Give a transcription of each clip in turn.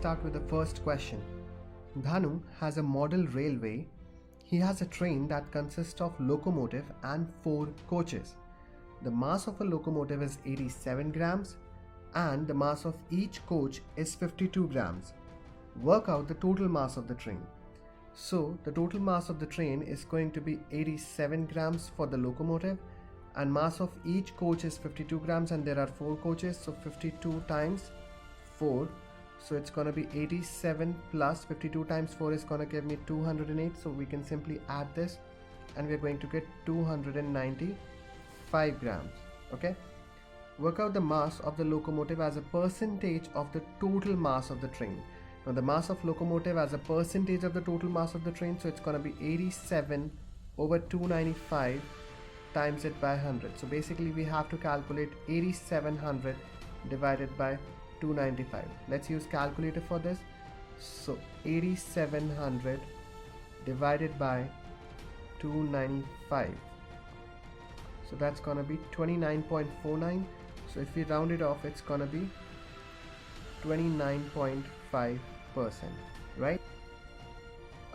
start with the first question. Dhanu has a model railway. He has a train that consists of locomotive and 4 coaches. The mass of a locomotive is 87 grams and the mass of each coach is 52 grams. Work out the total mass of the train. So the total mass of the train is going to be 87 grams for the locomotive, and mass of each coach is 52 grams, and there are 4 coaches, so 52 times 4, so it's going to be 87 plus 52 times 4 is going to give me 208. So we can simply add this and we're going to get 295 grams. Okay, work out the mass of the locomotive as a percentage of the total mass of the train. Now the mass of locomotive as a percentage of the total mass of the train, so it's going to be 87 over 295 times it by 100. So basically we have to calculate 8700 divided by 295. Let's use calculator for this. So 8700 divided by 295, so that's gonna be 29.49. so if we round it off, it's gonna be 29.5%, right?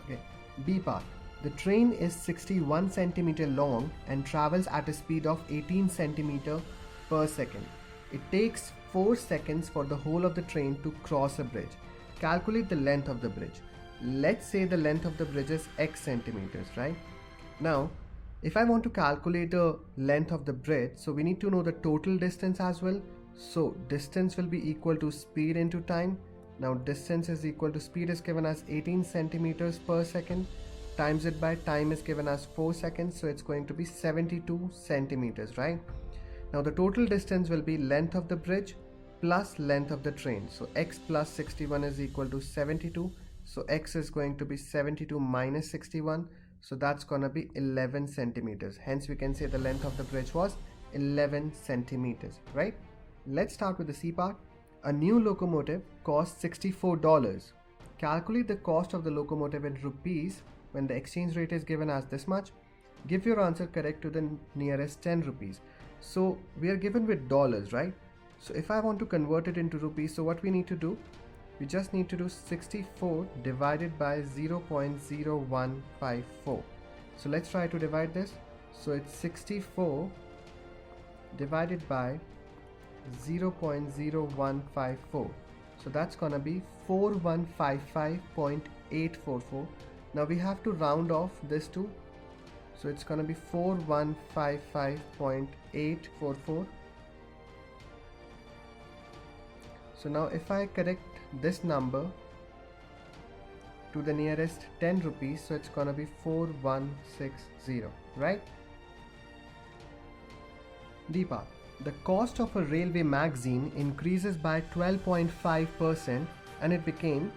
Okay, B part. The train is 61 centimeter long and travels at a speed of 18 centimeter per second. It takes 4 seconds for the whole of the train to cross a bridge. Calculate the length of the bridge. Let's say the length of the bridge is x centimeters, right? Now, if I want to calculate the length of the bridge, so we need to know the total distance as well. So distance will be equal to speed into time. Now distance is equal to speed is given as 18 centimeters per second, times it by time is given as 4 seconds, so it's going to be 72 centimeters, right? Now the total distance will be length of the bridge plus length of the train. So x plus 61 is equal to 72. So x is going to be 72 minus 61. So that's going to be 11 centimeters. Hence we can say the length of the bridge was 11 centimeters, right? Let's start with the C part. A new locomotive costs $64. Calculate the cost of the locomotive in rupees when the exchange rate is given as this much. Give your answer correct to the nearest 10 rupees. So we are given with dollars, right? So if I want to convert it into rupees, so what we need to do, we just need to do 64 divided by 0.0154. So let's try to divide this. So it's 64 divided by 0.0154. So that's gonna be 4155.844. Now we have to round off this to, so it's gonna be 4155.844. So now if I correct this number to the nearest 10 rupees, so it's gonna be 4160, right? D part. The cost of a railway magazine increases by 12.5% and it became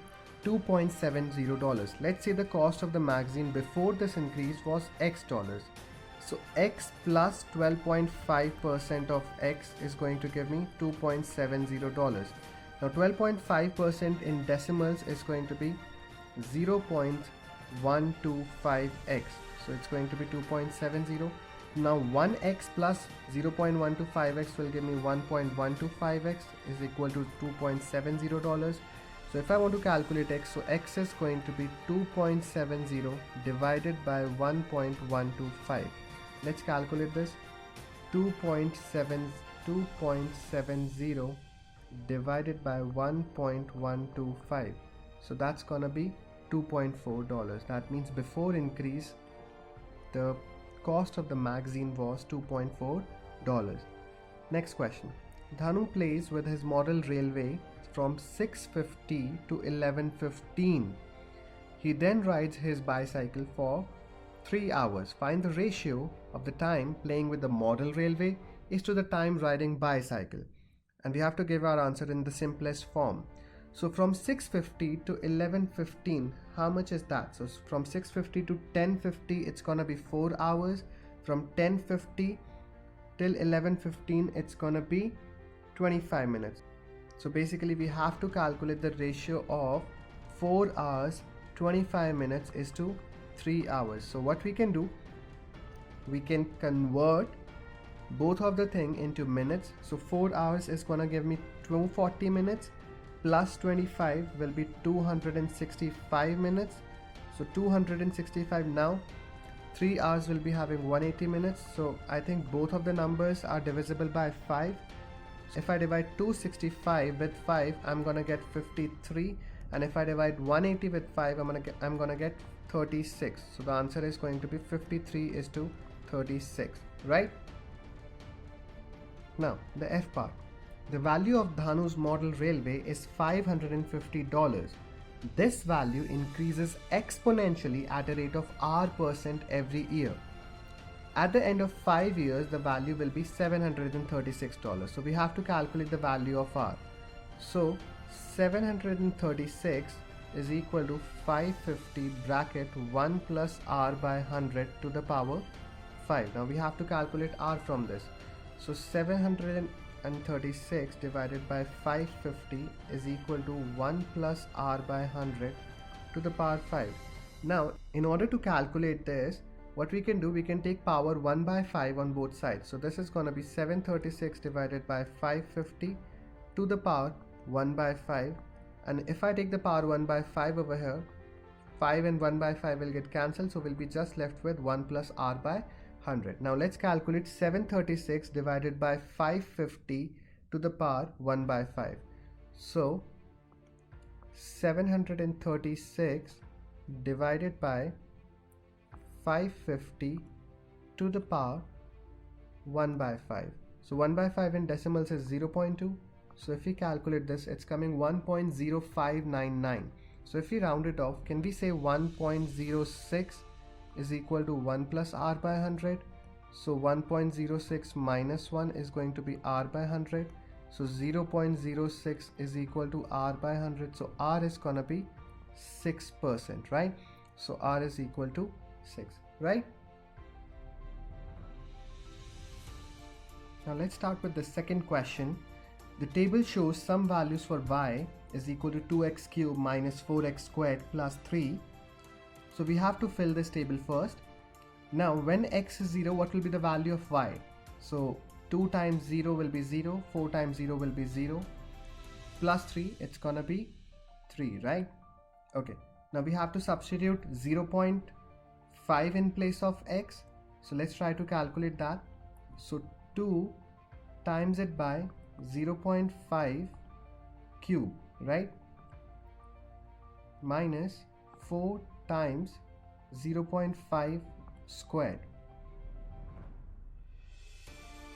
$2.70. Let's say the cost of the magazine before this increase was X dollars. So X plus 12.5% of X is going to give me $2.70. Now 12.5% in decimals is going to be 0.125x. So it's going to be 2.70. Now 1x plus 0.125x will give me 1.125x is equal to $2.70. So if I want to calculate x, so x is going to be 2.70 divided by 1.125. Let's calculate this. 2.70 divided by 1.125. So that's gonna be $2.4. That means before increase, the cost of the magazine was $2.4. Next question. Dhanu plays with his model railway from 6:50 to 11:15. He then rides his bicycle for 3 hours. Find the ratio of the time playing with the model railway is to the time riding bicycle. And we have to give our answer in the simplest form. So from 6:50 to 11:15, how much is that? So from 6:50 to 10:50, it's gonna be 4 hours. From 10:50 till 11:15, it's gonna be 25 minutes. So basically we have to calculate the ratio of 4 hours 25 minutes is to 3 hours. So what we can do, we can convert both of the thing into minutes. So 4 hours is gonna give me 240 minutes plus 25 will be 265 minutes. So 265 now. 3 hours will be having 180 minutes. So I think both of the numbers are divisible by 5. If I divide 265 with 5, I'm gonna get 53. And if I divide 180 with 5, I'm gonna get 36. So the answer is going to be 53 is to 36, right? Now the F part. The value of Dhanu's model railway is $550. This value increases exponentially at a rate of R% every year. At the end of 5 years, the value will be $736. So we have to calculate the value of R. So 736 is equal to 550 bracket 1 plus R by 100 to the power 5. Now we have to calculate R from this. So 736 divided by 550 is equal to 1 plus R by 100 to the power 5. Now in order to calculate this, what we can do, we can take power 1 by 5 on both sides. So this is going to be 736 divided by 550 to the power 1 by 5. And if I take the power 1 by 5 over here, 5 and 1 by 5 will get cancelled. So we'll be just left with 1 plus R by 100. Now let's calculate 736 divided by 550 to the power 1 by 5. So 736 divided by 550 to the power 1 by 5. So 1 by 5 in decimals is 0.2. So if we calculate this, it's coming 1.0599. So if we round it off, can we say 1.06 is equal to 1 plus R by 100? So 1.06 minus 1 is going to be R by 100. So 0.06 is equal to R by 100. So R is gonna be 6%, right? So R is equal to 6, right? Now let's start with the second question. The table shows some values for y is equal to 2x cubed minus 4x squared plus 3. So we have to fill this table first. Now when x is 0, what will be the value of y? So 2 times 0 will be 0, 4 times 0 will be 0, plus 3, it's gonna be 3, right? Okay, now we have to substitute 0.5 in place of x. So let's try to calculate that. So 2 times it by 0.5 cube, right? Minus 4 times 0.5 squared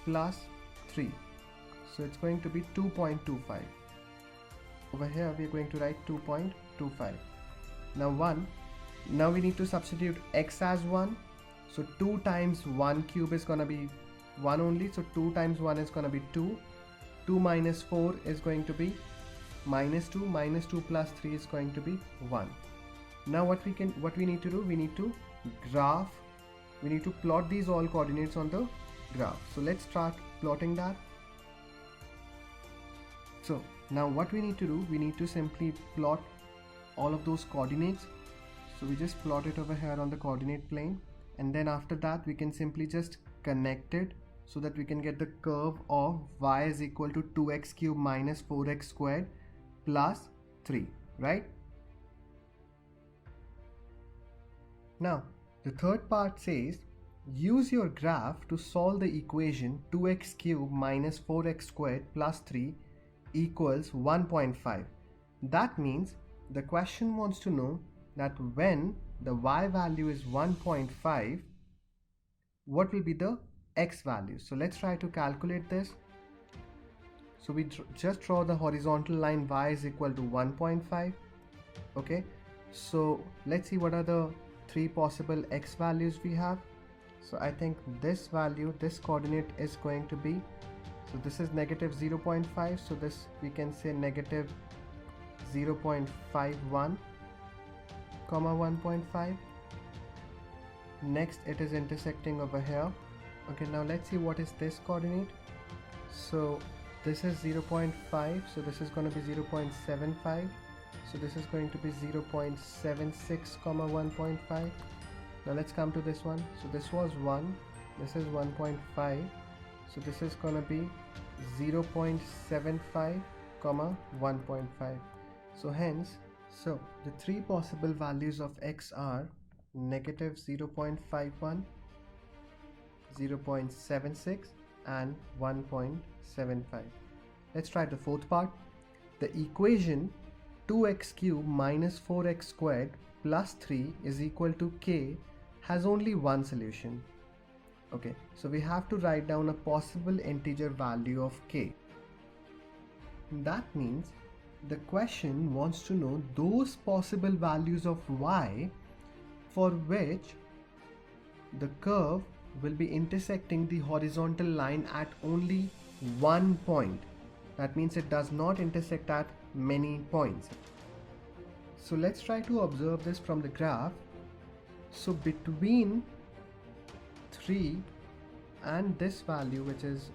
plus 3. So it's going to be 2.25. Over here we are going to write 2.25. Now we need to substitute x as 1. So 2 times 1 cube is going to be 1 only. So 2 times 1 is going to be 2. 2 minus 4 is going to be minus 2. Minus 2 plus 3 is going to be 1. Now what we need to do, we need to plot these all coordinates on the graph. So let's start plotting that. So now what we need to do, we need to simply plot all of those coordinates. So we just plot it over here on the coordinate plane, and then after that we can simply just connect it so that we can get the curve of y is equal to 2x cubed minus 4x squared plus 3, right? Now the third part says use your graph to solve the equation 2x cubed minus 4x squared plus 3 equals 1.5. That means the question wants to know that when the y value is 1.5, what will be the x value. So let's try to calculate this. So we just draw the horizontal line y is equal to 1.5. Okay, so let's see what are the 3 possible x values we have. So I think this value, this coordinate is going to be, so this is negative 0.5, so this we can say negative 0.51 comma 1.5. Next it is intersecting over here. Okay, now let's see what is this coordinate. So this is 0.5, so this is going to be 0.75, so this is going to be 0.76 comma 1.5. Now let's come to this one. So this was 1, this is 1.5, so this is going to be 0.75 comma 1.5. So hence, the three possible values of x are negative 0.51, 0.76 and 1.75. Let's try the fourth part. The equation 2x cubed minus 4x squared plus 3 is equal to k has only one solution. Okay, so we have to write down a possible integer value of k. That means the question wants to know those possible values of y for which the curve will be intersecting the horizontal line at only one point. That means it does not intersect at many points. So let's try to observe this from the graph. So between 3 and this value, which is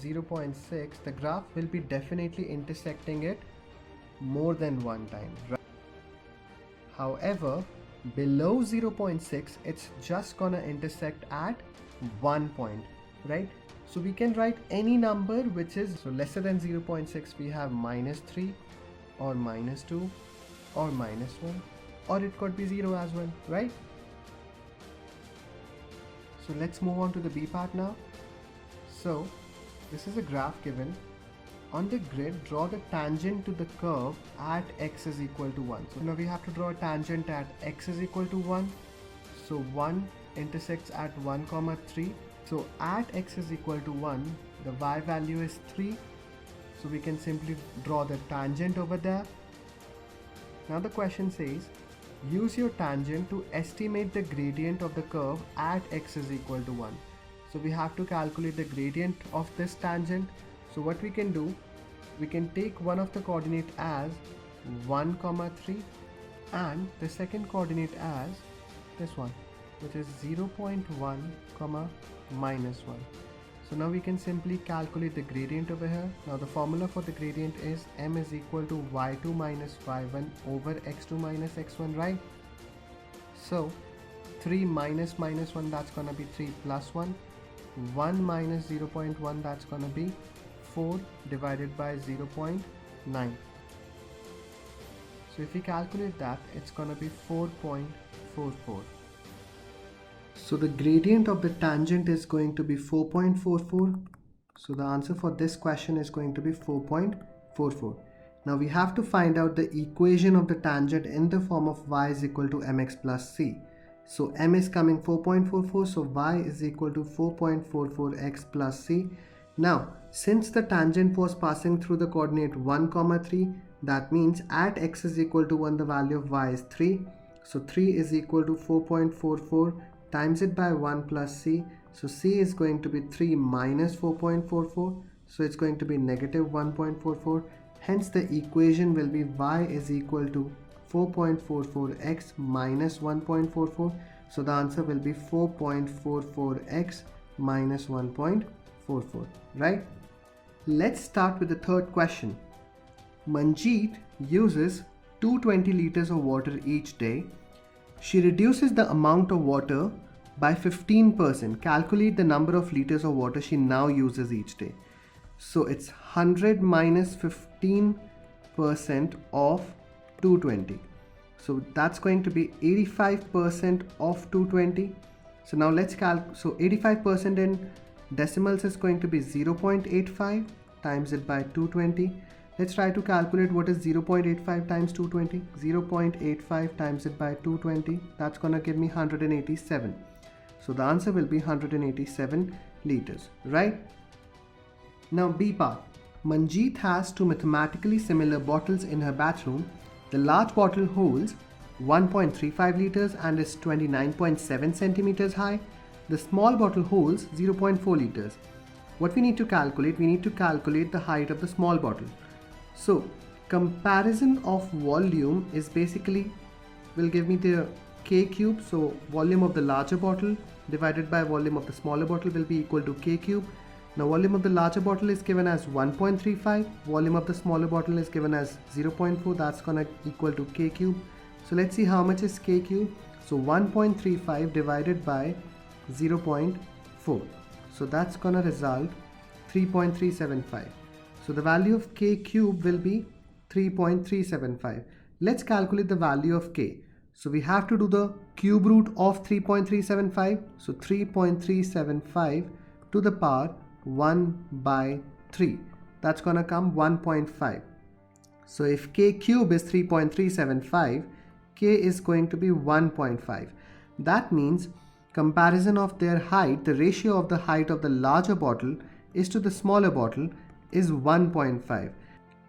0.6, the graph will be definitely intersecting it more than one time. Right? However, below 0.6, it's just gonna intersect at one point, right? So we can write any number which is lesser than 0.6. We have minus 3 or minus 2 or minus 1, or it could be 0 as well, right? So let's move on to the B part now. So this is a graph given. On the grid, draw the tangent to the curve at x is equal to 1. So now we have to draw a tangent at x is equal to 1. So 1 intersects at 1, 3. So at x is equal to 1, the y value is 3. So we can simply draw the tangent over there. Now the question says, use your tangent to estimate the gradient of the curve at x is equal to 1. So we have to calculate the gradient of this tangent. So what we can do, we can take one of the coordinate as 1, 3 and the second coordinate as this one, which is 0.1, minus 1. So now we can simply calculate the gradient over here. Now the formula for the gradient is m is equal to y2 minus y1 over x2 minus x1, right? So 3 minus minus 1, that's gonna be 3 plus 1. 1 minus 0.1, that's gonna be 4 divided by 0.9. So if we calculate that, it's gonna be 4.44. So the gradient of the tangent is going to be 4.44. So the answer for this question is going to be 4.44. Now we have to find out the equation of the tangent in the form of y is equal to mx plus c. So m is coming 4.44, so y is equal to 4.44x plus c. Now since the tangent was passing through the coordinate 1, 3, that means at x is equal to 1, the value of y is 3. So 3 is equal to 4.44 times it by 1 plus c. So c is going to be 3 minus 4.44. So it's going to be negative 1.44. Hence the equation will be y is equal to 4.44x minus 1.44. So the answer will be 4.44x minus 1.44, right? Let's start with the third question. Manjeet uses 220 liters of water each day. She reduces the amount of water by 15%. Calculate the number of liters of water she now uses each day. So it's 100 minus 15% of 220. So that's going to be 85% of 220. So now let's calculate. So 85% in decimals is going to be 0.85 times it by 220. Let's try to calculate what is 0.85 times 220. 0.85 times it by 220. That's going to give me 187. So the answer will be 187 liters, right? Now B part. Manjeet has two mathematically similar bottles in her bathroom. The large bottle holds 1.35 liters and is 29.7 centimeters high. The small bottle holds 0.4 liters. What we need to calculate? We need to calculate the height of the small bottle. So comparison of volume is basically will give me the k cube. So volume of the larger bottle divided by volume of the smaller bottle will be equal to k cube. Now volume of the larger bottle is given as 1.35. Volume of the smaller bottle is given as 0.4. That's gonna equal to k cube. So let's see how much is k cube. So 1.35 divided by 0.4. So that's gonna result 3.375. So the value of k cube will be 3.375. Let's calculate the value of k. So we have to do the cube root of 3.375. So 3.375 to the power 1 by 3. That's gonna come 1.5. So if k cube is 3.375, k is going to be 1.5. That means comparison of their height, the ratio of the height of the larger bottle is to the smaller bottle is 1.5.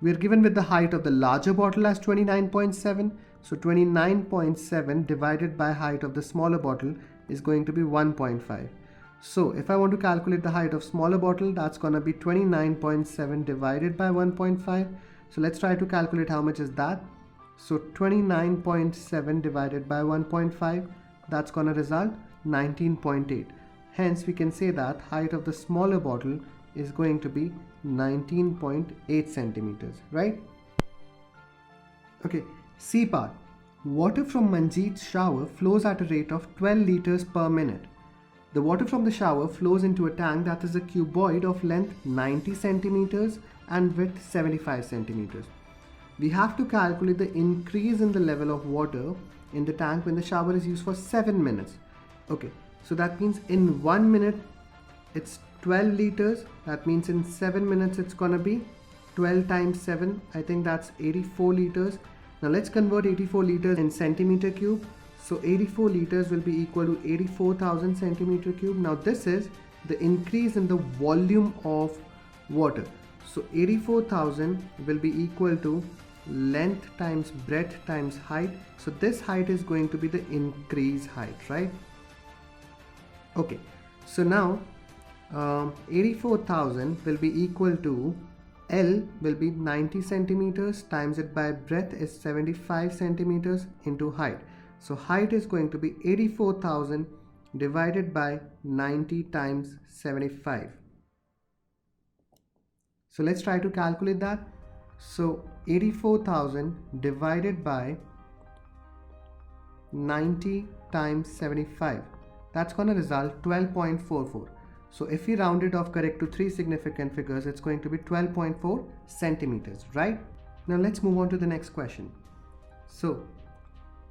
We are given with the height of the larger bottle as 29.7. So 29.7 divided by height of the smaller bottle is going to be 1.5. So if I want to calculate the height of smaller bottle, that's going to be 29.7 divided by 1.5. So let's try to calculate how much is that. So 29.7 divided by 1.5, that's going to result 19.8. Hence we can say that height of the smaller bottle is going to be 19.8 centimeters, right? Okay, C part. Water from Manjeet's shower flows at a rate of 12 liters per minute. The water from the shower flows into a tank that is a cuboid of length 90 centimeters and width 75 centimeters. We have to calculate the increase in the level of water in the tank when the shower is used for 7 minutes. Okay, so that means in 1 minute it's 12 liters. That means in 7 minutes it's gonna be 12 times 7. I think that's 84 liters. Now let's convert 84 liters in centimeter cube. So 84 liters will be equal to 84,000 centimeter cube. Now this is the increase in the volume of water. So 84,000 will be equal to length times breadth times height. So this height is going to be the increase height, right? Okay, so now 84,000 will be equal to L will be 90 centimeters times it by breadth is 75 centimeters into height. So height is going to be 84,000 divided by 90 times 75. So let's try to calculate that. So 84,000 divided by 90 times 75. That's going to result 12.44. So if we round it off correct to 3 significant figures, it's going to be 12.4 centimeters, right? Now let's move on to the next question. So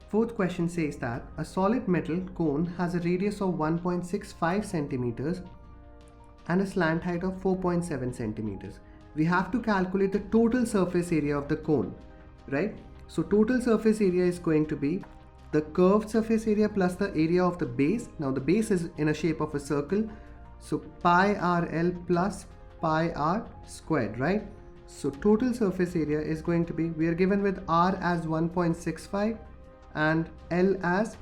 fourth question says that a solid metal cone has a radius of 1.65 centimeters and a slant height of 4.7 centimeters. We have to calculate the total surface area of the cone, right? So total surface area is going to be the curved surface area plus the area of the base. Now the base is in a shape of a circle. So pi RL plus pi R squared, right? So total surface area is going to be, we are given with R as 1.65 and L as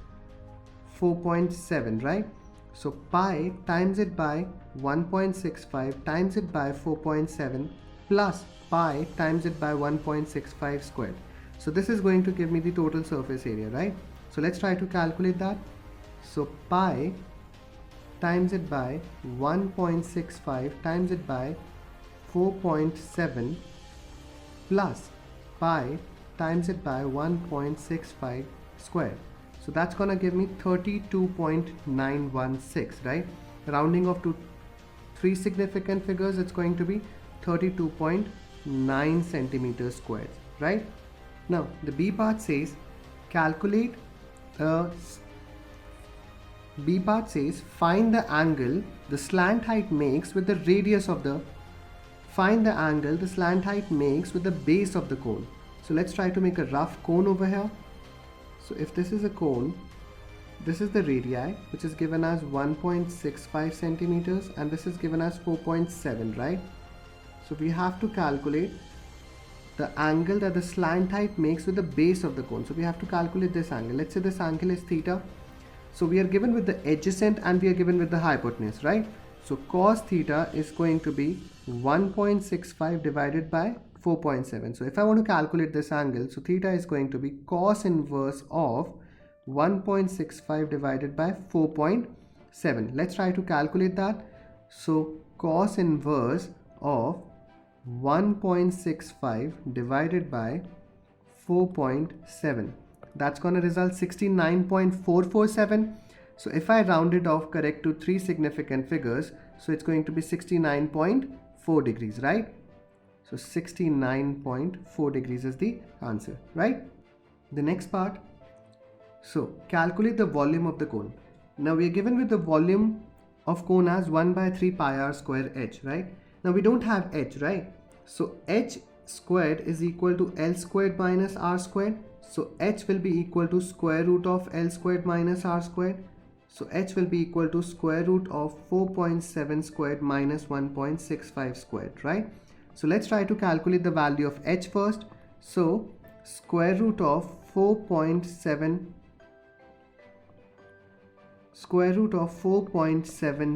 4.7, right? So pi times it by 1.65 times it by 4.7 plus pi times it by 1.65 squared. So this is going to give me the total surface area, right? So let's try to calculate that. So pi times it by 1.65 times it by 4.7 plus pi times it by 1.65 squared. So that's gonna give me 32.916, right? Rounding off to 3 significant figures, it's going to be 32.9 centimeters squared, right? Now the B part says calculate B part says find the angle the slant height makes with the radius of the angle the slant height makes with the base of the cone. So let's try to make a rough cone over here. So if this is a cone, this is the radii, which is given as 1.65 centimeters and this is given as 4.7, right? So we have to calculate the angle that the slant height makes with the base of the cone. So we have to calculate this angle. Let's say this angle is theta. So we are given with the adjacent and we are given with the hypotenuse, right? So cos theta is going to be 1.65 divided by 4.7. So if I want to calculate this angle, so theta is going to be cos inverse of 1.65 divided by 4.7. Let's try to calculate that. So cos inverse of 1.65 divided by 4.7. That's going to result 69.447. So if I round it off correct to 3 significant figures, so it's going to be 69.4 degrees, right? So 69.4 degrees is the answer, right? The next part. So calculate the volume of the cone. Now we are given with the volume of cone as 1 by 3 pi r square h, right? Now we don't have h, right? So h squared is equal to L squared minus R squared. So h will be equal to square root of L squared minus R squared. So h will be equal to square root of 4.7 squared minus 1.65 squared, right? So let's try to calculate the value of h first. So square root of 4.7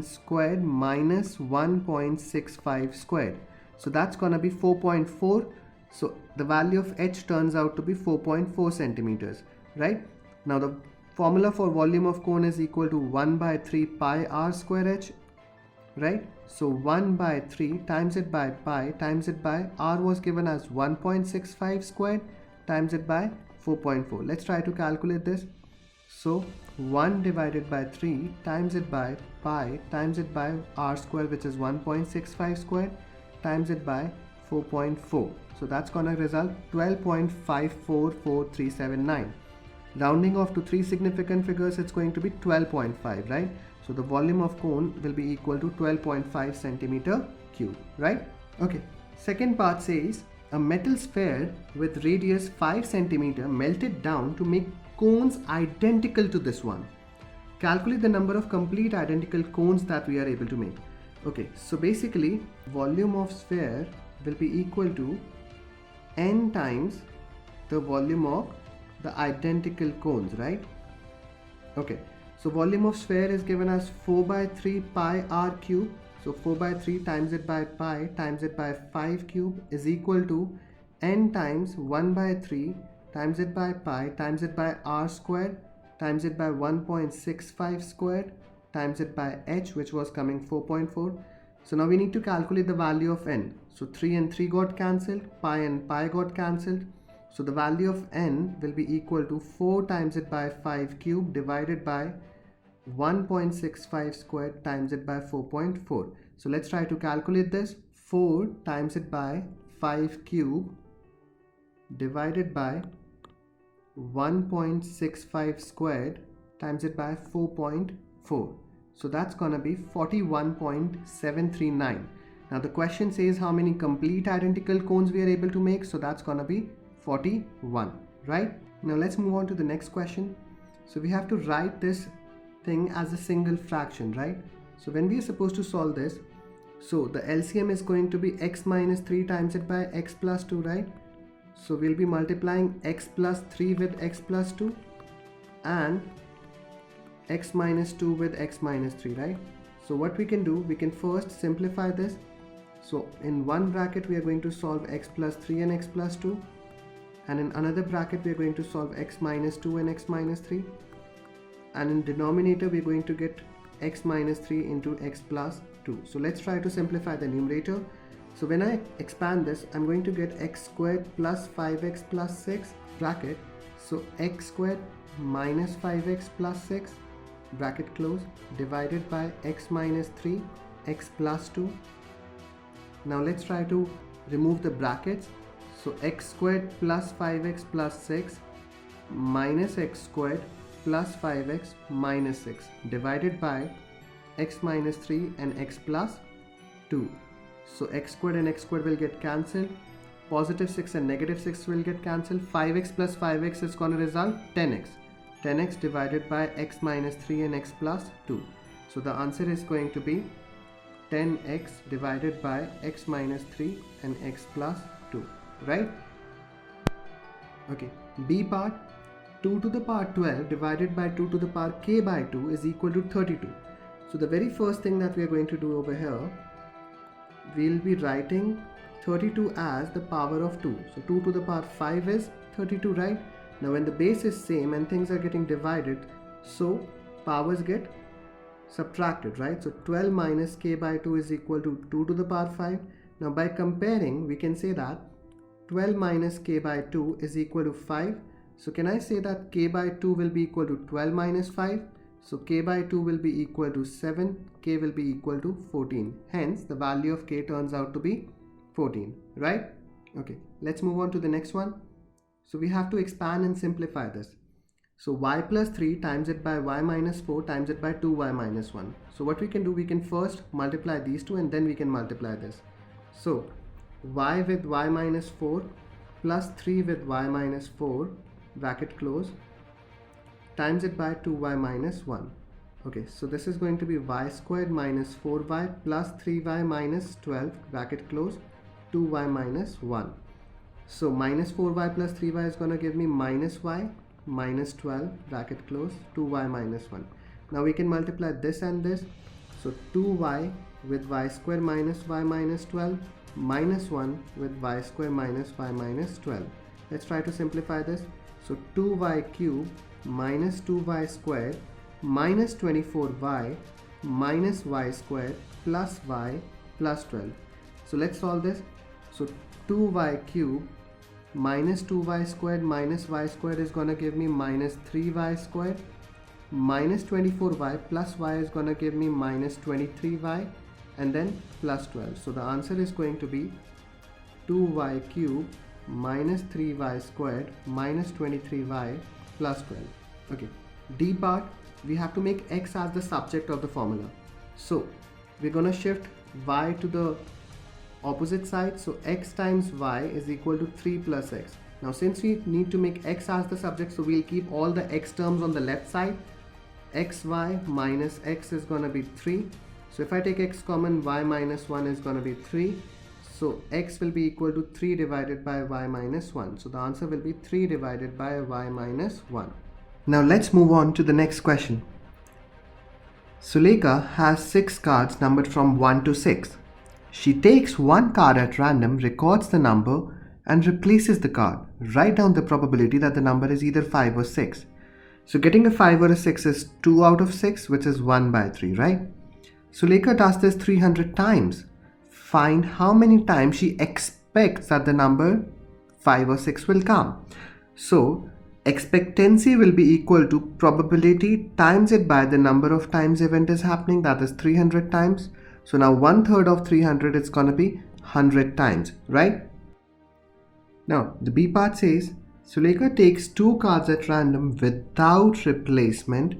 squared minus 1.65 squared. So that's gonna be 4.4. So the value of h turns out to be 4.4 centimeters, right? Now the formula for volume of cone is equal to 1 by 3 pi r square h, right? So 1 by 3 times it by pi times it by r was given as 1.65 squared times it by 4.4. Let's try to calculate this. So 1 divided by 3 times it by pi times it by r square, which is 1.65 squared, times it by 4.4. So that's gonna result 12.544379. Rounding off to 3 significant figures, it's going to be 12.5, right? So the volume of cone will be equal to 12.5 centimeter cube, right? Okay. Second part says a metal sphere with radius 5 centimeter melted down to make cones identical to this one. Calculate the number of complete identical cones that we are able to make. Okay, so basically volume of sphere will be equal to n times the volume of the identical cones, right? Okay, so volume of sphere is given as 4 by 3 pi r cube. So 4 by 3 times it by pi times it by 5 cube is equal to n times 1 by 3 times it by pi times it by r squared times it by 1.65 squared times it by h, which was coming 4.4. So now we need to calculate the value of n. So 3 and 3 got cancelled, pi and pi got cancelled. So the value of n will be equal to 4 times it by 5 cube divided by 1.65 squared times it by 4.4. So let's try to calculate this. 4 times it by 5 cube divided by 1.65 squared times it by 4.4. So that's gonna be 41.739. Now the question says how many complete identical cones we are able to make. So that's gonna be 41, right? Now let's move on to the next question. So we have to write this thing as a single fraction, right? So when we are supposed to solve this, so the LCM is going to be x minus 3 times it by x plus 2, right? So we'll be multiplying x plus 3 with x plus 2 and x minus 2 with x minus 3, right? So what we can do, we can first simplify this. So in one bracket we are going to solve x plus 3 and x plus 2, and in another bracket we are going to solve x minus 2 and x minus 3, and in denominator we are going to get x minus 3 into x plus 2. So let's try to simplify the numerator. So when I expand this, I'm going to get x squared plus 5x plus 6 bracket. So x squared minus 5x plus 6 bracket close divided by x minus 3 x plus 2. Now let's try to remove the brackets. So x squared plus 5x plus 6 minus x squared plus 5x minus 6 divided by x minus 3 and x plus 2. So x squared and x squared will get cancelled. Positive 6 and negative 6 will get cancelled. 5x plus 5x is going to result 10x. 10x divided by x minus 3 and x plus 2. So the answer is going to be 10x divided by x minus 3 and x plus 2, right? Okay, B part, 2 to the power 12 divided by 2 to the power k by 2 is equal to 32. So the very first thing that we are going to do over here, we'll be writing 32 as the power of 2. So 2 to the power 5 is 32, right? Now when the base is same and things are getting divided, so powers get subtracted, right? So 12 minus k by 2 is equal to 2 to the power 5. Now by comparing, we can say that 12 minus k by 2 is equal to 5. So can I say that k by 2 will be equal to 12 minus 5? So k by 2 will be equal to 7, k will be equal to 14. Hence the value of k turns out to be 14, right? Okay, let's move on to the next one. So we have to expand and simplify this. So y plus 3 times it by y minus 4 times it by 2y minus 1. So what we can do, we can first multiply these two and then we can multiply this. So y with y minus 4 plus 3 with y minus 4 bracket close times it by 2y minus 1. Okay, so this is going to be y squared minus 4y plus 3y minus 12 bracket close 2y minus 1. So minus 4y plus 3y is going to give me minus y minus 12 bracket close 2y minus 1. Now we can multiply this and this. So 2y with y square minus y minus 12 minus 1 with y square minus y minus 12. Let's try to simplify this. So 2y cube minus 2y squared minus 24y minus y squared plus y plus 12. So let's solve this. So 2y cube minus 2y squared minus y squared is going to give me minus 3y squared minus 24y plus y is going to give me minus 23y and then plus 12. So the answer is going to be 2y cube minus 3y squared minus 23y plus 12. Okay, D part, we have to make x as the subject of the formula. So we're going to shift y to the opposite side. So x times y is equal to 3 plus x. Now since we need to make x as the subject, so we'll keep all the x terms on the left side. Xy minus x is going to be 3. So if I take x common, y minus 1 is going to be 3. So x will be equal to 3 divided by y minus 1. So the answer will be 3 divided by y minus 1. Now let's move on to the next question. Sulekha has 6 cards numbered from 1 to 6. She takes one card at random, records the number and replaces the card. Write down the probability that the number is either 5 or 6. So getting a 5 or a 6 is 2 out of 6, which is 1 by 3, right? Sulekha does this 300 times. Find how many times she expects that the number 5 or 6 will come. So expectancy will be equal to probability times it by the number of times event is happening, that is 300 times. So now 1/3 of 300 is going to be 100 times, right? Now the B part says Sulekha takes 2 cards at random without replacement.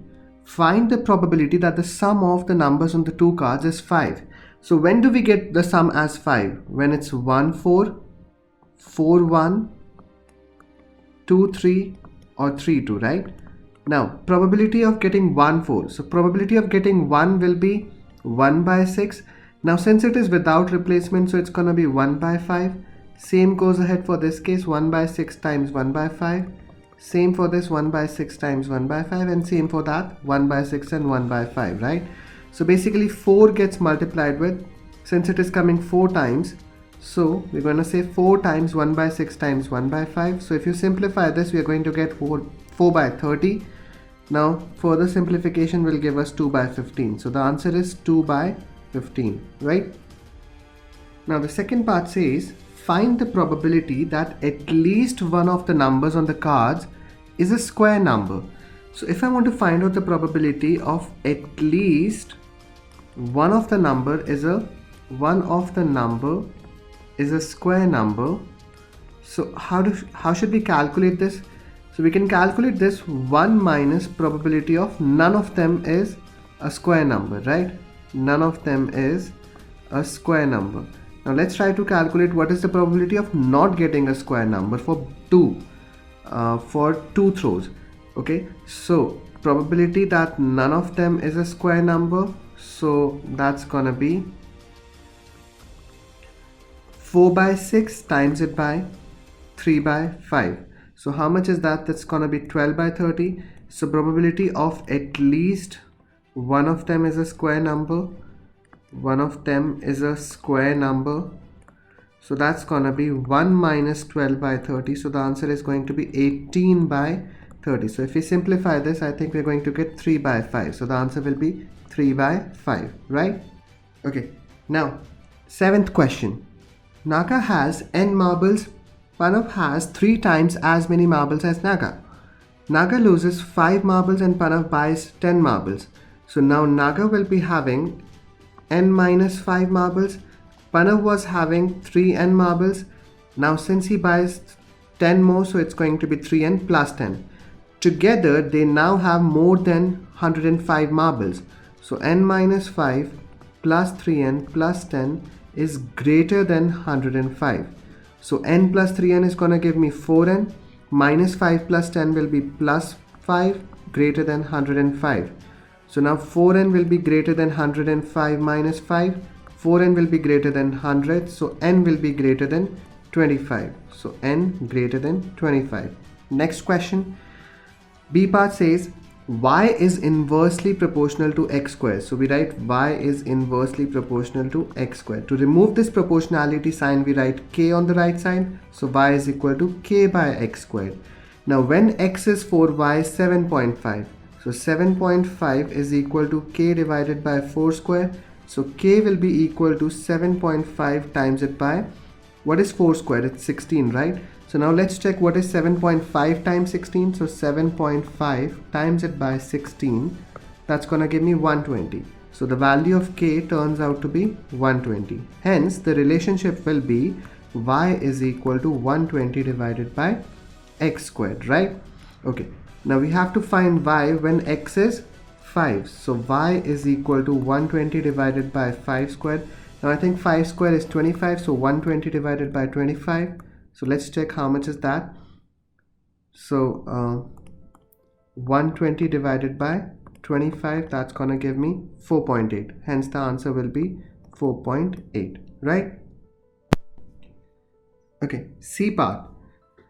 Find the probability that the sum of the numbers on the 2 cards is 5. So when do we get the sum as 5? When it's 1 4, 4 1, 2 3 or 3 2, right? Now probability of getting 1 4. So probability of getting 1 will be 1 by 6. Now since it is without replacement, so it's going to be 1 by 5. Same goes ahead for this case, 1 by 6 times 1 by 5. Same for this, 1 by 6 times 1 by 5, and same for that, 1 by 6 and 1 by 5, right? So basically 4 gets multiplied with, since it is coming 4 times, so we're going to say 4 times 1 by 6 times 1 by 5. So if you simplify this, we are going to get 4 by 30. Now further simplification will give us 2 by 15. So the answer is 2 by 15, right? Now the second part says, find the probability that at least one of the numbers on the cards is a square number. So if I want to find out the probability of at least one of the number is a square number, so how should we calculate this? So we can calculate this 1 minus probability of none of them is a square number, right? None of them is a square number. Now let's try to calculate what is the probability of not getting a square number for two throws. Okay, so probability that none of them is a square number, so that's gonna be 4 by 6 times it by 3 by 5. So how much is that? That's gonna be 12 by 30. So probability of at least one of them is a square number. One of them is a square number. So that's gonna be 1 minus 12 by 30. So the answer is going to be 18 by 30. So if we simplify this, I think we're going to get 3 by 5. So the answer will be 3 by 5, right? Okay, now 7th question. Naga has n marbles. Panav has 3 times as many marbles as Naga. Naga loses 5 marbles and Panav buys 10 marbles. So now Naga will be having n minus 5 marbles Pranav was having 3n marbles. Now since he buys 10 more, so it's going to be 3n plus 10. Together they now have more than 105 marbles. So n minus 5 plus 3n plus 10 is greater than 105. So n plus 3n is going to give me 4n, minus 5 plus 10 will be plus 5, greater than 105. So now 4n will be greater than 105 minus 5, 4n will be greater than 100, so n will be greater than 25. So n greater than 25. Next question. B part says y is inversely proportional to x squared. So we write y is inversely proportional to x squared. To remove this proportionality sign, we write k on the right side. So y is equal to k by x squared. Now when x is 4, y is 7.5. So 7.5 is equal to k divided by 4 square. So k will be equal to 7.5 times it by, what is 4 square? It's 16, right? So now let's check what is 7.5 times 16. So 7.5 times it by 16, that's gonna give me 120. So the value of k turns out to be 120. Hence the relationship will be y is equal to 120 divided by x squared, right? Okay, now we have to find y when x is 5. So y is equal to 120 divided by 5 squared. Now I think 5 square is 25, so 120 divided by 25. So let's check how much is that. So 120 divided by 25, that's gonna give me 4.8. Hence the answer will be 4.8, right? Okay, C part.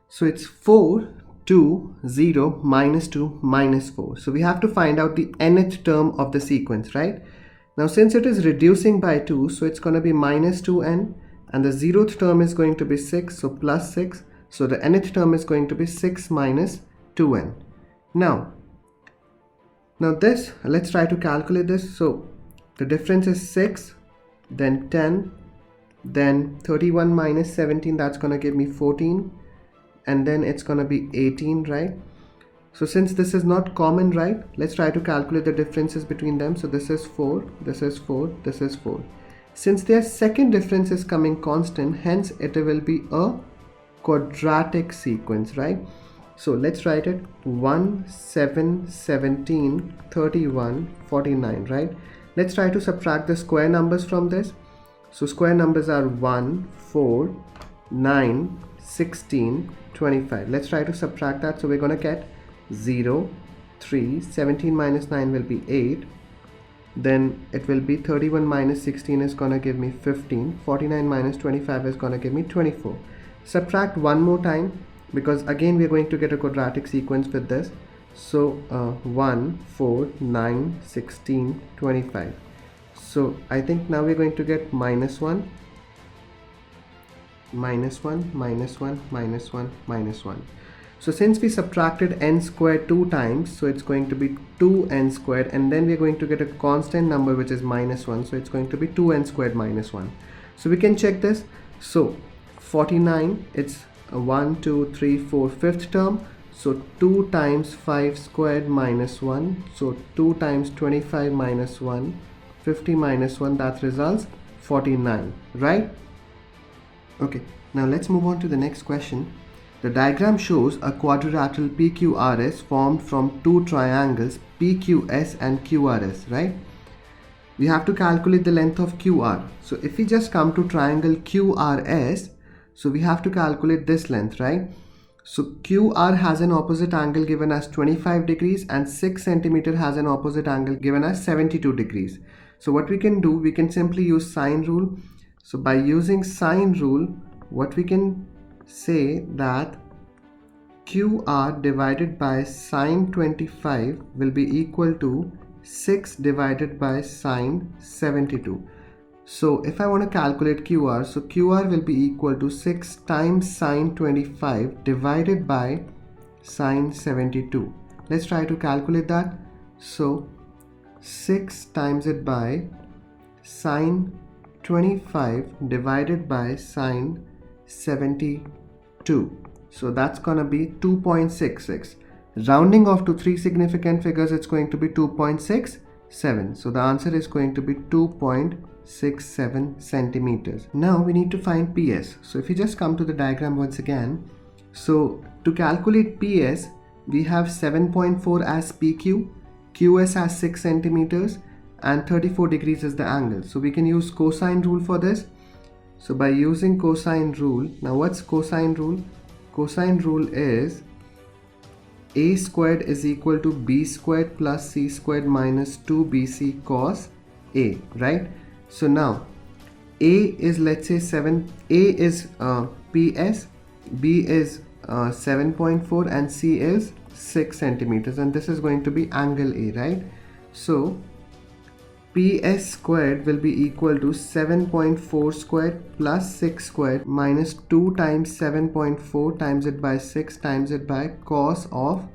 So it's 4, 2, 0, minus 2, minus 4. So we have to find out the nth term of the sequence, right? Now since it is reducing by 2, so it's going to be minus 2n, and the 0th term is going to be 6, so plus 6. So the nth term is going to be 6 minus 2n. Now this, let's try to calculate this. So the difference is 6, then 10, then 31 minus 17, that's going to give me 14, and then it's going to be 18, right? So since this is not common, right, let's try to calculate the differences between them. So this is 4, this is 4, this is 4. Since their second difference is coming constant, hence it will be a quadratic sequence, right? So let's write it 1, 7, 17, 31, 49, right? Let's try to subtract the square numbers from this. So square numbers are 1, 4, 9, 16, 25. Let's try to subtract that. So we're going to get 0, 3, 17 minus 9 will be 8. Then it will be 31 minus 16 is gonna give me 15. 49 minus 25 is gonna give me 24. Subtract one more time because again we're going to get a quadratic sequence with this. So 1, 4, 9, 16, 25. So I think now we're going to get minus 1, minus 1, minus 1, minus 1, minus 1. So since we subtracted n squared 2 times, so it's going to be 2n squared, and then we're going to get a constant number which is minus 1, so it's going to be 2n squared minus 1. So we can check this. So 49, it's 1, 2, 3, 4, fifth term. So 2 times 5 squared minus 1. So 2 times 25 minus 1, 50 minus 1, that results 49, right? Okay, now let's move on to the next question. The diagram shows a quadrilateral PQRS formed from two triangles PQS and QRS, right? We have to calculate the length of QR. So if we just come to triangle QRS, so we have to calculate this length, right? So QR has an opposite angle given as 25 degrees and 6 centimeter has an opposite angle given as 72 degrees. So what we can do, we can simply use sine rule. So by using sine rule, what we can say that QR divided by sine 25 will be equal to 6 divided by sine 72. So if I want to calculate QR, so QR will be equal to 6 times sine 25 divided by sine 72. Let's try to calculate that. So 6 times it by sine 25 divided by sine 72. So that's gonna be 2.66. Rounding off to 3 significant figures, it's going to be 2.67. So the answer is going to be 2.67. 0.67 centimeters. Now we need to find PS. So if you just come to the diagram once again, so to calculate PS, we have 7.4 as PQ, QS as 6 centimeters, and 34 degrees is the angle. So we can use cosine rule for this. So by using cosine rule, now what's cosine rule? Cosine rule is A squared is equal to B squared plus C squared minus 2BC cos A, right? So now A is, let's say, 7, A is PS, B is 7.4 and C is 6 centimeters, and this is going to be angle A, right? So PS squared will be equal to 7.4 squared plus 6 squared minus 2 times 7.4 times it by 6 times it by cos of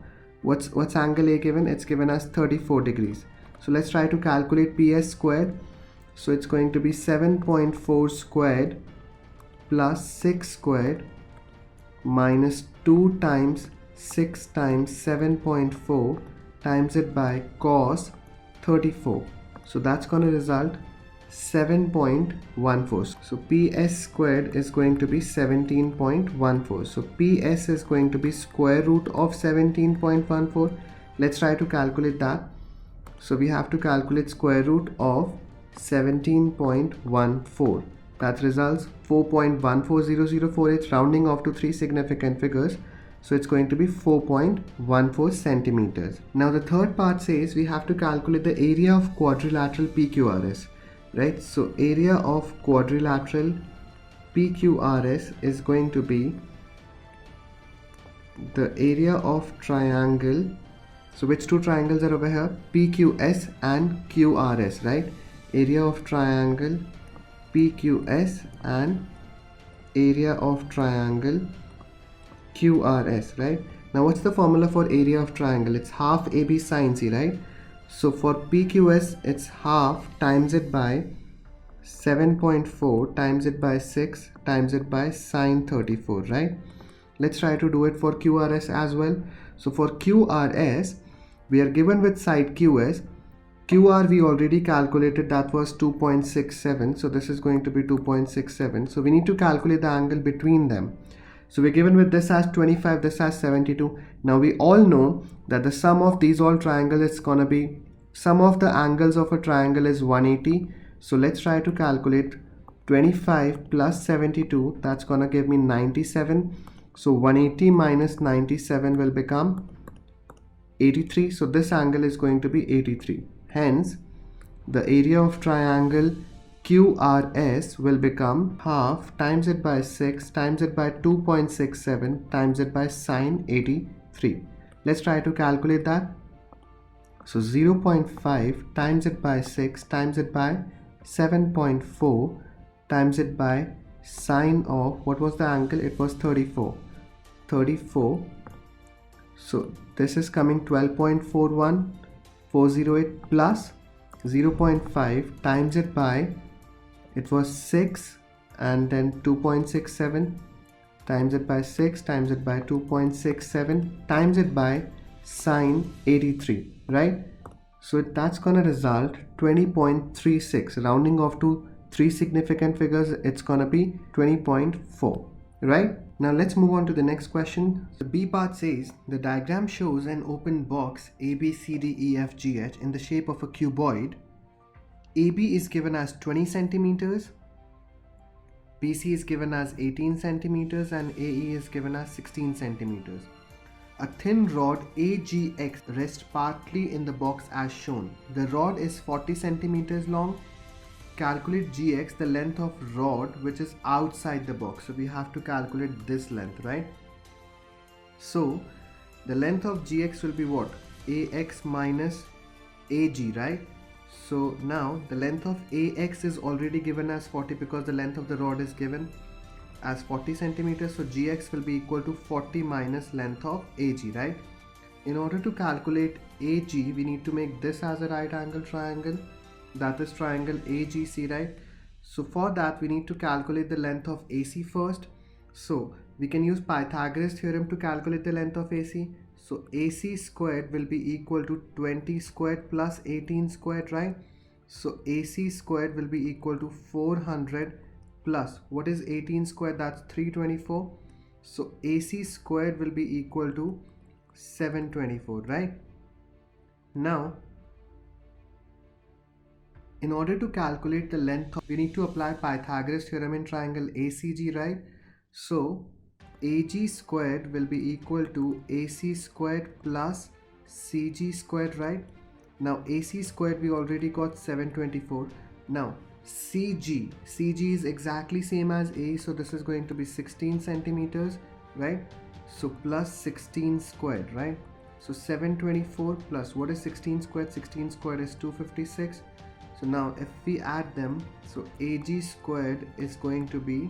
what's angle A given? It's given as 34 degrees. So let's try to calculate PS squared. So it's going to be 7.4 squared plus 6 squared minus 2 times 6 times 7.4 times it by cos 34. So that's going to result 7.14. So PS squared is going to be 17.14. So PS is going to be square root of 17.14. Let's try to calculate that. So we have to calculate square root of 17.14. That results 4.140048, rounding off to 3 significant figures. So it's going to be 4.14 centimeters. Now the third part says we have to calculate the area of quadrilateral PQRS, right? So area of quadrilateral PQRS is going to be the area of triangle. So which two triangles are over here? PQS and QRS, right? Area of triangle PQS and area of triangle QRS, right? Now what's the formula for area of triangle? It's half AB sine C, right? So for PQS, it's half times it by 7.4 times it by 6 times it by sine 34, right? Let's try to do it for QRS as well. So for QRS, we are given with side QS. QR we already calculated, that was 2.67. So this is going to be 2.67. So we need to calculate the angle between them. So we're given with this as 25, this as 72. Now we all know that the sum of these all triangles is gonna be, sum of the angles of a triangle is 180. So let's try to calculate 25 plus 72. That's gonna give me 97. So 180 minus 97 will become 83. So this angle is going to be 83. Hence, the area of triangle QRS will become half times it by 6 times it by 2.67 times it by sine 83. Let's try to calculate that. So 0.5 times it by 6 times it by 7.4 times it by sine of, what was the angle? It was 34. So this is coming 12.41 408 plus 0.5 times it by, it was 6 and then 2.67 times it by 6 times it by 2.67 times it by sine 83, right? So that's gonna result 20.36, rounding off to 3 significant figures, it's gonna be 20.4, right? Now let's move on to the next question. The B part says the diagram shows an open box ABCDEFGH in the shape of a cuboid. AB is given as 20 centimeters, BC is given as 18 centimeters, and AE is given as 16 centimeters. A thin rod AGX rests partly in the box as shown. The rod is 40 centimeters long. Calculate GX, the length of rod which is outside the box. So we have to calculate this length, right? So the length of GX will be what? AX minus AG, right? So now the length of AX is already given as 40 because the length of the rod is given as 40 centimeters. So GX will be equal to 40 minus length of AG, right? In order to calculate AG, we need to make this as a right angle triangle. That is triangle AGC, right? So for that we need to calculate the length of AC first. So we can use Pythagoras theorem to calculate the length of AC. So AC squared will be equal to 20 squared plus 18 squared, right? So AC squared will be equal to 400 plus, what is 18 squared? That's 324. So AC squared will be equal to 724, right? Now, in order to calculate the length, we need to apply Pythagoras theorem in triangle ACG, right? So AG squared will be equal to AC squared plus CG squared, right? Now AC squared we already got 724. Now CG is exactly same as A, so this is going to be 16 centimeters, right? So plus 16 squared, right? So 724 plus, what is 16 squared? 16 squared is 256. So now if we add them, so AG squared is going to be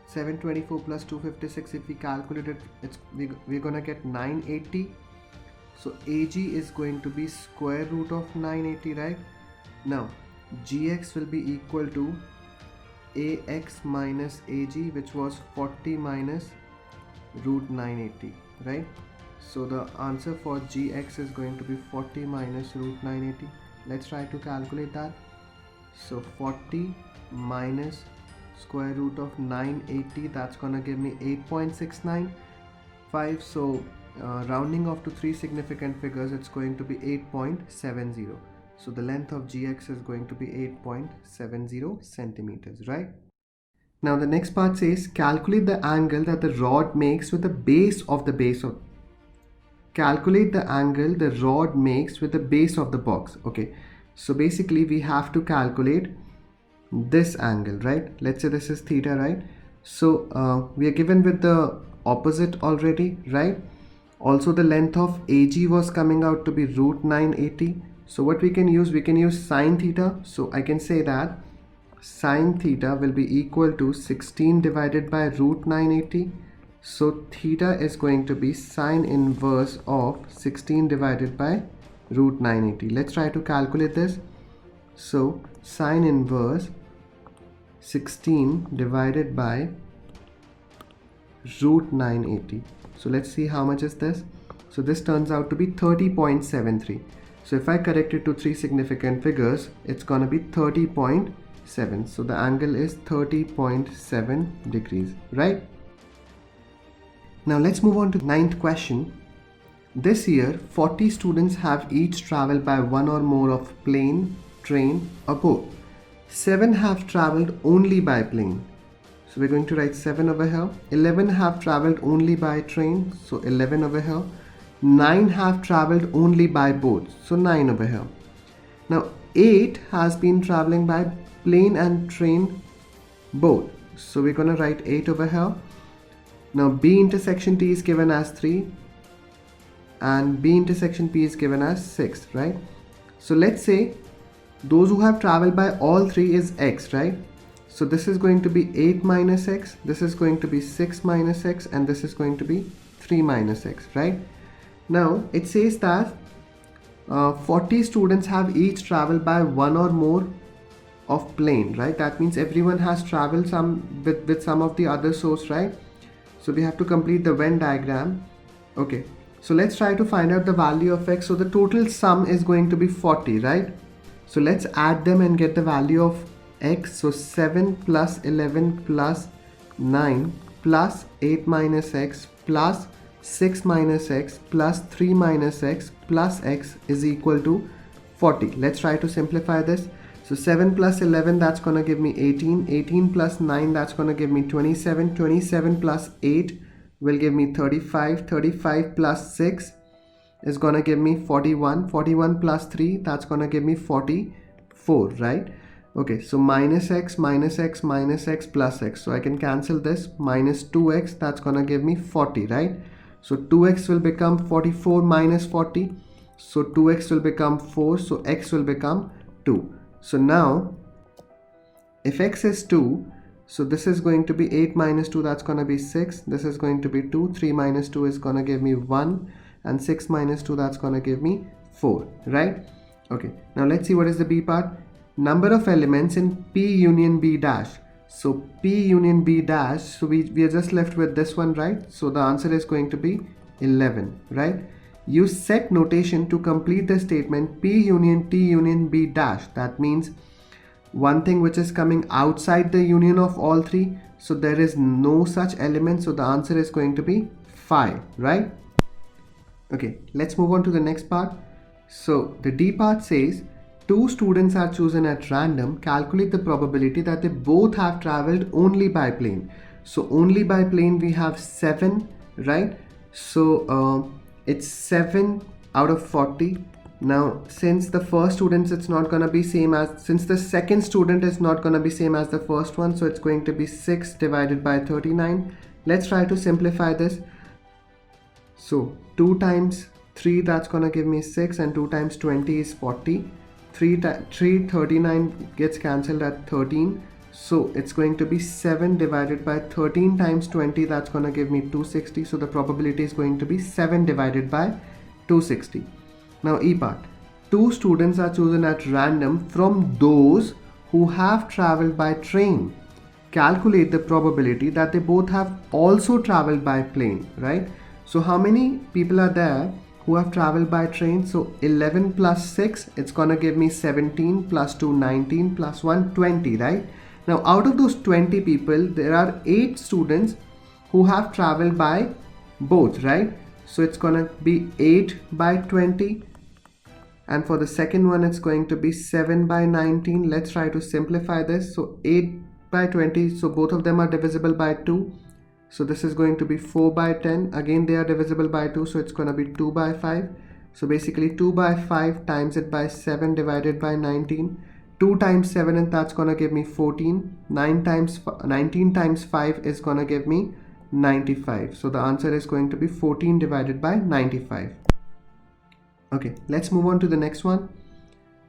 724 plus 256. If we calculate it, we're gonna get 980. So AG is going to be square root of 980, right? Now GX will be equal to AX minus AG, which was 40 minus root 980, right? So the answer for GX is going to be 40 minus root 980. Let's try to calculate that. So 40 minus square root of 980, that's gonna give me 8.695. So rounding off to three significant figures, it's going to be 8.70. So the length of GX is going to be 8.70 centimeters, right? Now the next part says calculate the angle that the rod makes with the base of the calculate the angle the rod makes with the base of the box. Okay, so basically we have to calculate this angle, right? Let's say this is theta, right? So we are given with the opposite already, right? Also the length of AG was coming out to be root 980. So what we can use sine theta. So I can say that sine theta will be equal to 16 divided by root 980. So theta is going to be sine inverse of 16 divided by root 980. Let's try to calculate this. So sine inverse 16 divided by root 980. So let's see how much is this. So this turns out to be 30.73. So if I correct it to three significant figures, it's going to be 30.7. So the angle is 30.7 degrees, right? Now let's move on to the ninth question. This year, 40 students have each traveled by one or more of plane, train or boat. 7 have traveled only by plane. So we're going to write 7 over here. 11 have traveled only by train. So 11 over here. 9 have traveled only by boat. So 9 over here. Now 8 has been traveling by plane and train both. So we're going to write 8 over here. Now B intersection T is given as 3 and B intersection P is given as 6, right? So let's say those who have traveled by all three is X, right? So this is going to be 8 minus X, this is going to be 6 minus X, and this is going to be 3 minus X, right? Now it says that 40 students have each traveled by one or more of plane, right? That means everyone has traveled some with some of the other source, right? So we have to complete the Venn diagram. Okay, so let's try to find out the value of X. So the total sum is going to be 40, right? So let's add them and get the value of X. So 7 plus 11 plus 9 plus 8 minus X plus 6 minus X plus 3 minus X plus X is equal to 40. Let's try to simplify this. So 7 plus 11, that's going to give me 18. 18 plus 9, that's going to give me 27. 27 plus 8 will give me 35. 35 plus 6 is going to give me 41. 41 plus 3, that's going to give me 44, right? Okay, so minus X, minus X, minus X plus X. So I can cancel this. Minus 2X, that's going to give me 40, right? So 2X will become 44 minus 40. So 2X will become 4. So X will become 2. So now, if X is 2, so this is going to be 8 minus 2, that's going to be 6. This is going to be 2. 3 minus 2 is going to give me 1. And 6 minus 2, that's going to give me 4, right? Okay, now let's see what is the B part. Number of elements in P union B dash. So P union B dash, so we are just left with this one, right? So the answer is going to be 11, right? use set notation to complete the statement P union T union B dash. That means one thing which is coming outside the union of all three. So there is no such element. So the answer is going to be 5, right? Okay, let's move on to the next part. So the D part says, two students are chosen at random. Calculate the probability that they both have traveled only by plane. So only by plane we have 7, right? So it's 7 out of 40. Now since the first student it's not gonna be same as, since the second student is not gonna be same as the first one, so it's going to be 6 divided by 39. Let's try to simplify this. So 2 times 3, that's gonna give me 6, and 2 times 20 is 40. 39 gets cancelled at 13. So it's going to be 7 divided by 13 times 20, that's gonna give me 260. So the probability is going to be 7 divided by 260. Now E part, two students are chosen at random from those who have traveled by train. Calculate the probability that they both have also traveled by plane, right? So how many people are there who have traveled by train? So 11 plus 6, it's gonna give me 17, plus 2 19, plus 1 20, right? Now out of those 20 people, there are 8 students who have traveled by both, right? So it's gonna be 8 by 20, and for the second one it's going to be 7 by 19. Let's try to simplify this. So 8 by 20, so both of them are divisible by 2. So this is going to be 4 by 10. Again they are divisible by 2, so it's going to be 2 by 5. So basically 2 by 5 times it by 7 divided by 19. 2 times 7, and that's going to give me 14. 19 times 5 is going to give me 95. So the answer is going to be 14 divided by 95. Okay, let's move on to the next one.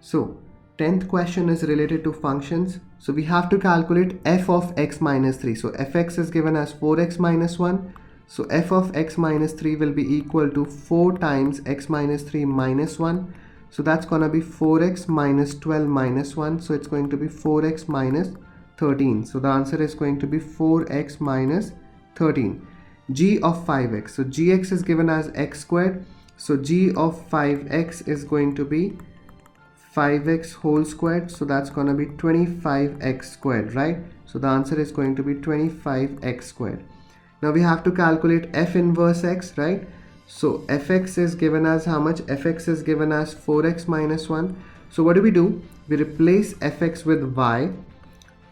So 10th question is related to functions. So we have to calculate f of x minus 3. So fx is given as 4x minus 1. So f of x minus 3 will be equal to 4 times x minus 3 minus 1. So that's going to be 4x minus 12 minus 1. So it's going to be 4x minus 13. So the answer is going to be 4x minus 13. G of 5x. So gx is given as x squared. So g of 5x is going to be 5x whole squared. So that's going to be 25x squared, right? So the answer is going to be 25x squared. Now we have to calculate f inverse x, right? So fx is given as how much? Fx is given as 4x minus 1. So what do? We replace fx with y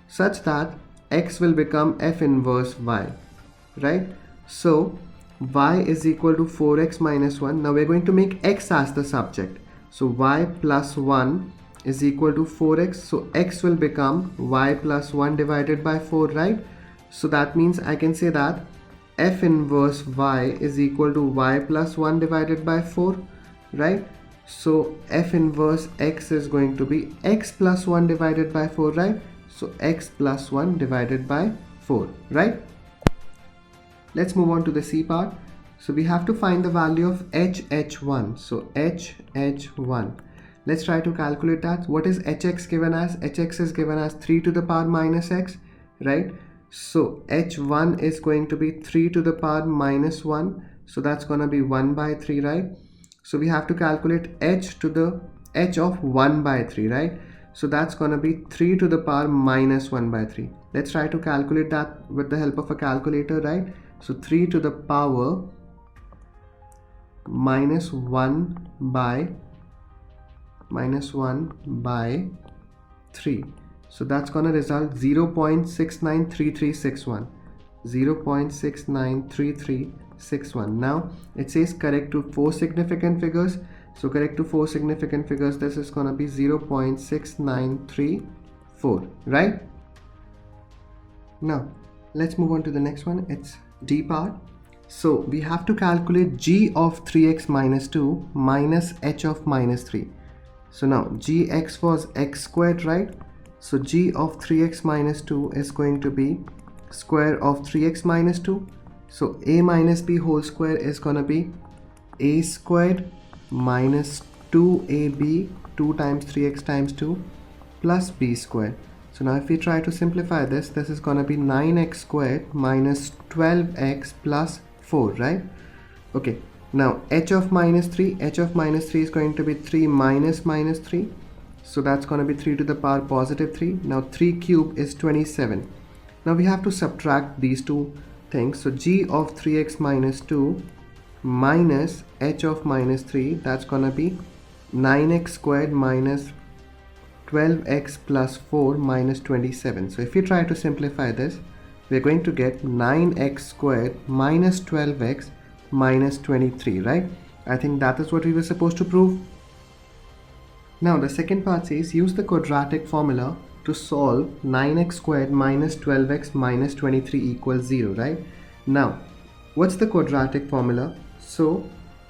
such that x will become f inverse y, right? So y is equal to 4x minus 1. Now we're going to make x as the subject. So y plus 1 is equal to 4x. So x will become y plus 1 divided by 4, right? So that means I can say that f inverse y is equal to y plus 1 divided by 4, right? So f inverse x is going to be x plus 1 divided by 4, right? So x plus 1 divided by 4, right? Let's move on to the C part. So we have to find the value of h1. So h1. Let's try to calculate that. What is hx given as? Hx is given as 3 to the power minus x, right? So h1 is going to be 3 to the power minus 1. So that's going to be 1 by 3, right? So we have to calculate h to the h of 1 by 3, right? So that's going to be 3 to the power minus 1 by 3. Let's try to calculate that with the help of a calculator, right? So 3 to the power minus 1 by 3. So that's going to result 0.693361. 0.693361. Now it says correct to 4 significant figures. So correct to 4 significant figures, this is going to be 0.6934, right? Now let's move on to the next one. It's D part. So we have to calculate g of 3x minus 2 minus h of minus 3. So now gx was x squared, right? So g of 3x minus 2 is going to be square of 3x minus 2. So a minus b whole square is going to be a squared minus 2ab, 2 times 3x times 2 plus b squared. So now if we try to simplify this, this is going to be 9x squared minus 12x plus 4, right? Okay, Now h of minus 3 is going to be 3 minus minus 3. So that's going to be 3 to the power positive 3. Now 3 cube is 27. Now we have to subtract these two things. So g of 3x minus 2 minus h of minus 3, that's going to be 9x squared minus 12x plus 4 minus 27. So if you try to simplify this, we're going to get 9x squared minus 12x minus 23, right? I think that is what we were supposed to prove. Now the second part says use the quadratic formula to solve 9x squared minus 12x minus 23 equals 0, right? Now what's the quadratic formula? So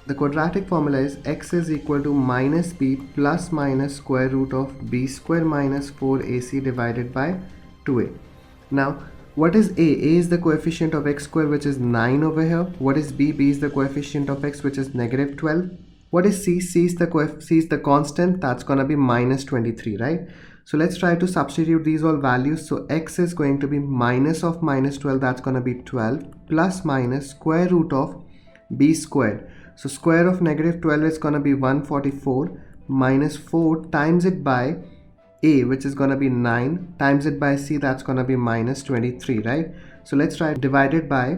the quadratic formula is x is equal to minus b plus minus square root of b square minus 4ac divided by 2a. Now what is a? A is the coefficient of x square, which is 9 over here. What is b? B is the coefficient of x, which is negative 12. What is c? C is the constant, that's gonna be minus 23, right? So let's try to substitute these all values. So x is going to be minus of minus 12, that's gonna be 12, plus minus square root of b squared. So square of negative 12 is gonna be 144 minus 4 times it by a, which is going to be 9, times it by c, that's going to be minus 23, right? So let's try divided by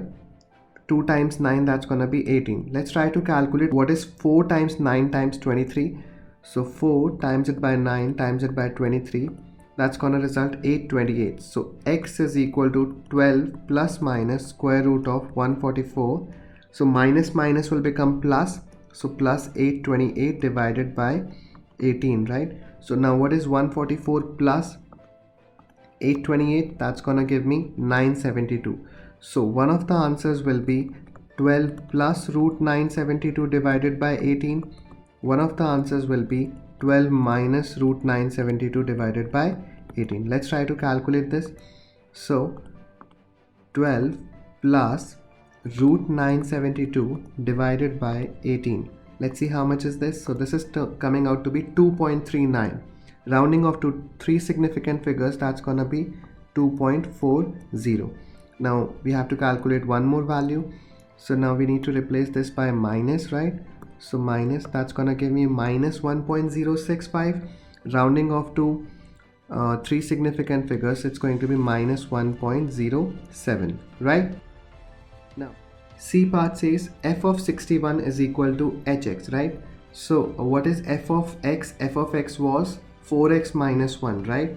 2 times 9, that's going to be 18. Let's try to calculate what is 4 times 9 times 23. So 4 times it by 9 times it by 23, that's going to result 828. So x is equal to 12 plus minus square root of 144. So minus minus will become plus, so plus 828 divided by 18, right? So now what is 144 plus 828? That's gonna give me 972. So one of the answers will be 12 plus root 972 divided by 18. One of the answers will be 12 minus root 972 divided by 18. Let's try to calculate this. So 12 plus root 972 divided by 18. Let's see how much is this. So this is coming out to be 2.39. Rounding off to 3 significant figures, that's gonna be 2.40. Now we have to calculate one more value. So now we need to replace this by minus, right? So minus, that's gonna give me minus 1.065. Rounding off to 3 significant figures, it's going to be minus 1.07, right? Now C part says f of 61 is equal to hx, right? So what is f of x? F of x was 4x minus 1, right?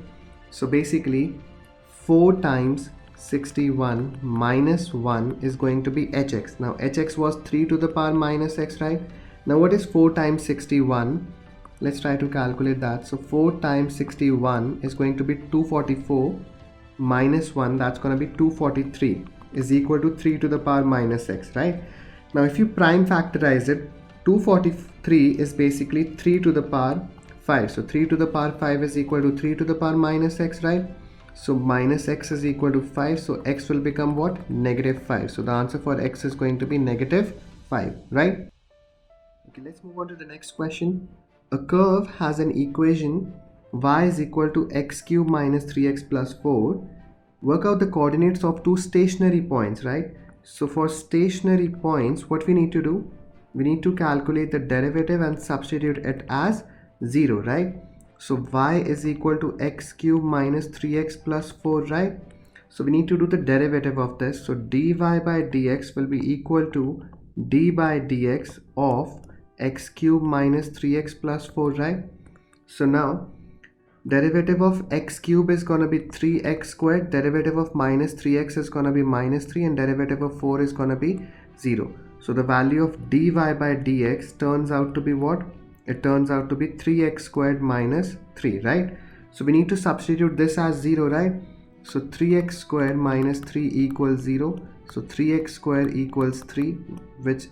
So basically 4 times 61 minus 1 is going to be hx. Now hx was 3 to the power minus x, right? Now what is 4 times 61? Let's try to calculate that. So 4 times 61 is going to be 244 minus 1, that's going to be 243, is equal to 3 to the power minus x, right? Now if you prime factorize it, 243 is basically 3 to the power 5. So 3 to the power 5 is equal to 3 to the power minus x, right? So minus x is equal to 5. So x will become what? Negative 5. So the answer for x is going to be negative 5, right? Okay, let's move on to the next question. A curve has an equation y is equal to x cube minus 3x plus 4. Work out the coordinates of two stationary points, right? So for stationary points, what we need to do? We need to calculate the derivative and substitute it as 0, right? So y is equal to x cube minus 3x plus 4, right? So we need to do the derivative of this. So dy by dx will be equal to d by dx of x cube minus 3x plus 4, right? So now derivative of x cube is going to be 3x squared, derivative of minus 3x is going to be minus 3, and derivative of 4 is going to be 0. So the value of dy by dx turns out to be what? It turns out to be 3x squared minus 3, right? So we need to substitute this as 0, right? So 3x squared minus 3 equals 0. So 3x squared equals 3, which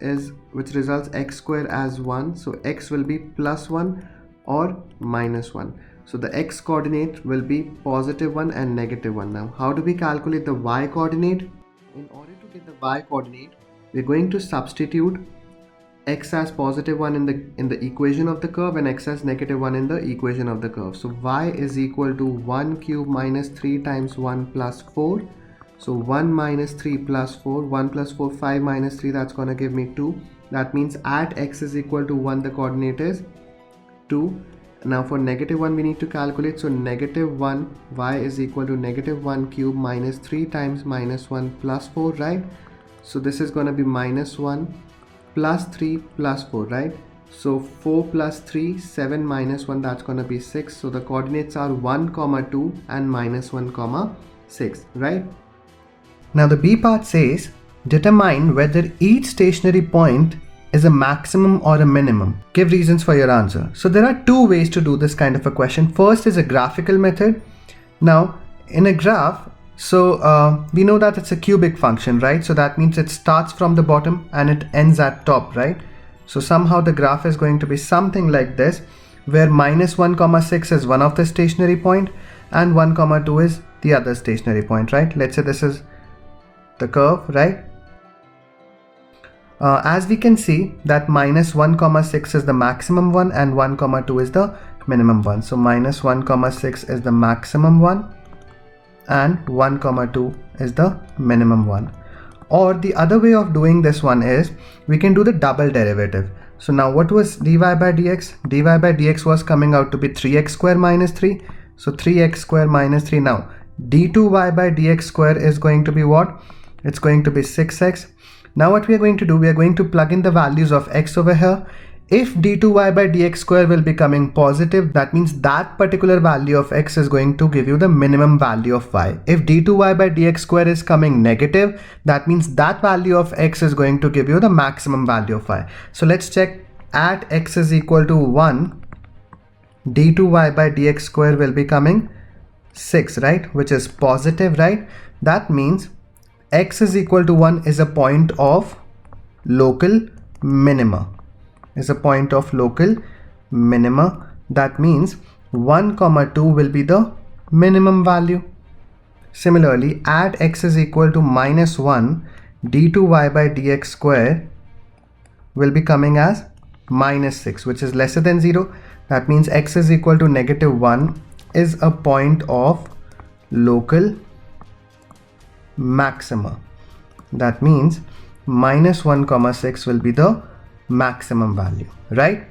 results x squared as 1. So x will be plus 1 or minus 1. So the x coordinate will be positive 1 and negative 1. Now how do we calculate the y coordinate? In order to get the y coordinate, we're going to substitute x as positive 1 in the equation of the curve and x as negative 1 in the equation of the curve. So y is equal to 1 cube minus 3 times 1 plus 4. So 1 minus 3 plus 4, 1 plus 4, 5 minus 3, that's going to give me 2. That means at x is equal to 1, the coordinate is 2. Now for negative 1 we need to calculate, so negative 1 y is equal to negative 1 cube minus 3 times minus 1 plus 4, right? So this is going to be minus 1 plus 3 plus 4, right? So 4 plus 3, 7 minus 1, that's going to be 6. So the coordinates are 1, 2 and minus 1, 6, right? Now the B part says, determine whether each stationary point is a maximum or a minimum. Give reasons for your answer. So there are two ways to do this kind of a question. First is a graphical method. Now in a graph, so we know that it's a cubic function, right? So that means it starts from the bottom and it ends at top, right? So somehow the graph is going to be something like this, where minus 1, 6 is one of the stationary point and 1, 2 is the other stationary point, right? Let's say this is the curve, right? As we can see that minus 1, 6 is the maximum one and 1, 2 is the minimum one. So minus 1, 6 is the maximum one and 1, 2 is the minimum one. Or the other way of doing this one is we can do the double derivative. So now what was dy by dx? dy by dx was coming out to be 3x square minus 3. So 3x square minus 3. Now d2y by dx square is going to be what? It's going to be 6x. Now what we are going to do, we are going to plug in the values of x over here. If d2y by dx square will be coming positive, that means that particular value of x is going to give you the minimum value of y. If d2y by dx square is coming negative, that means that value of x is going to give you the maximum value of y. So let's check. At x is equal to 1, d2y by dx square will be coming 6, right? Which is positive, right? That means x is equal to 1 is a point of local minima. That means 1, 2 will be the minimum value. Similarly, at x is equal to minus 1, d2y by dx square will be coming as minus 6, which is lesser than 0. That means x is equal to negative 1 is a point of local maxima. That means minus 1, 6 will be the maximum value, right?